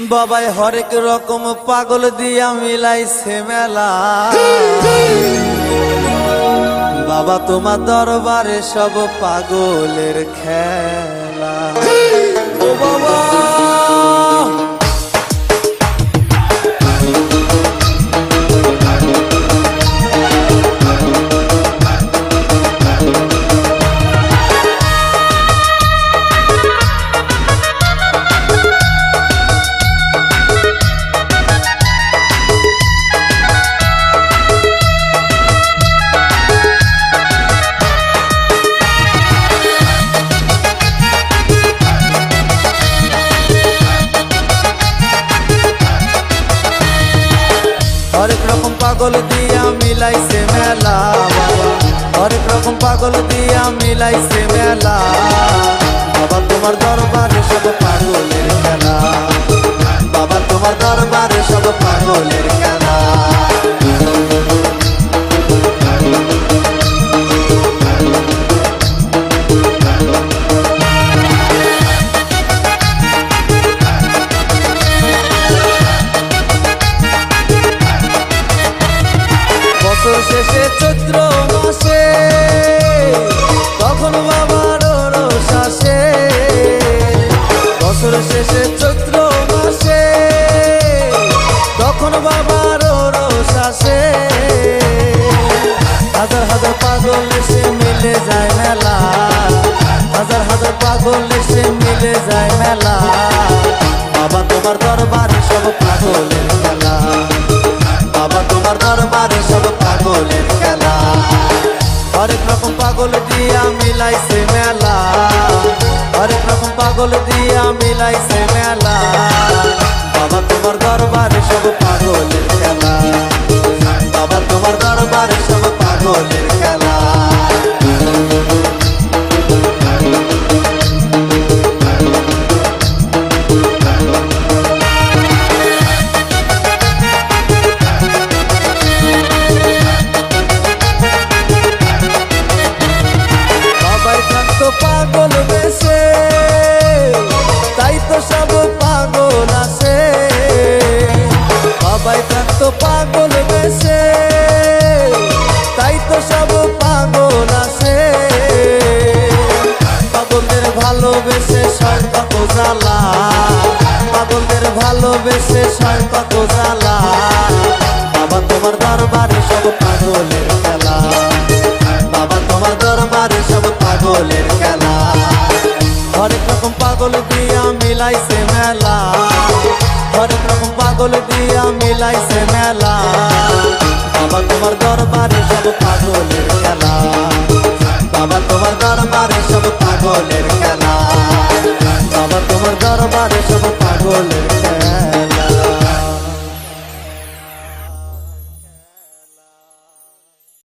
বাবাই হরেক রকম পাগল দিয়া মিলাইছে মেলা। বাবা তোমার দরবারে সব পাগলের খেলা। ও বাবা হরেক রকম পাগল দিয়া মিলাইছে মেলা। বাবা হরেক রকম পাগল দিয়া মিলাইছে মেলা। বাবা তোমার দরবারে সব পাগলের খেলা। বাবা তোমার দরবারে সব পাগলের খেলা। বছর শেষে চৈত্র মাসে তখন বাবার রোষ আসে। বছর শেষে চৈত্র মাসে তখন বাবার রোষ আসে। হাজার হাজার পাগল এসে মিলে যায় মেলা। হাজার হাজার পাগল এসে মিলে যায় মেলা। বাবা তোমার দরবারে সব পাগলের খেলা। বাবা তোমার দরবারে সব পাগলের খেলা। হরেক রকম পাগল দিয়া মিলাইছে মেলা। হরেক রকম পাগল দিয়া মিলাইছে মেলা। বাবা তোমার দরবারে সব পাগলের খেলা। বাবা তোমার দরবারে সব পাগলের খেলা। পাগল বেশে তাই তো সব পাগল আছে। বাবাই থাকতো পাগল বেশে তাই তো সব পাগল আছে। পাগলদের ভালোবেসে সয় কত জ্বালা। পাগলদের ভালোবেসে সয় কত জ্বালা। বাবা তোমার দরবারে সব পাগলের খেলা। বাবা তোমার দরবারে সব পাগলের খেলা। হরেক রকম পাগল দিয়া মিলাইছে মেলা। হরেক রকম পাগল দিয়া মিলাইছে মেলা। বাবা তোমার দরবারে সব পাগলের খেলা। বাবা তোমার দরবারে সব পাগলের খেলা। বাবা তোমার দরবারে সব পাগলের